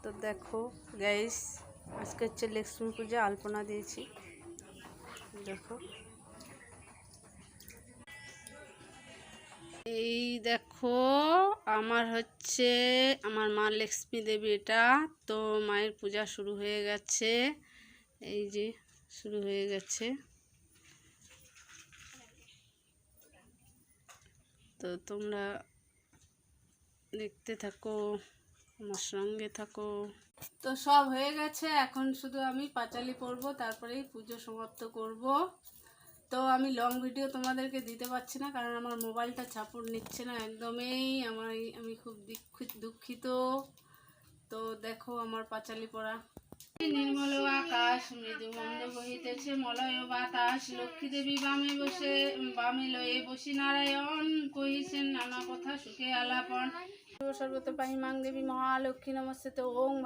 তো দেখো গাইস, আজকে হচ্ছে লক্ষ্মী পূজা, আলপনা দিয়েছি। দেখো এই দেখো আমার হচ্ছে আমার মা লক্ষ্মী দেবী, এটা তো মায়ের পূজা শুরু হয়ে গেছে। এই যে শুরু হয়ে গেছে, তো তোমরা দেখতে থাকো, আমার সঙ্গে থাকো। তো সব হয়ে গেছে, এখন শুধু আমি পাঁচালি পরবো, তারপরেই পুজো সমাপ্ত করব। তো আমি লং ভিডিও তোমাদেরকে দিতে পারছি না, কারণ আমার মোবাইলটা সাপোর্ট নিচ্ছে না একদমই। আমি খুব দুঃখিত। তো দেখো আমার পাঁচালি পরা। নির্মল আকাশ মৃদু মন্দ বহিতেছে, মলয় বাতাস, লক্ষ্মী দেবী বামে লয়ে বসি, নারায়ণ কহিছেন নানা কথা সুখে আলাপন। সর্বত পাহি মাং দেবী মহালক্ষ্মী নমস্তে। ওং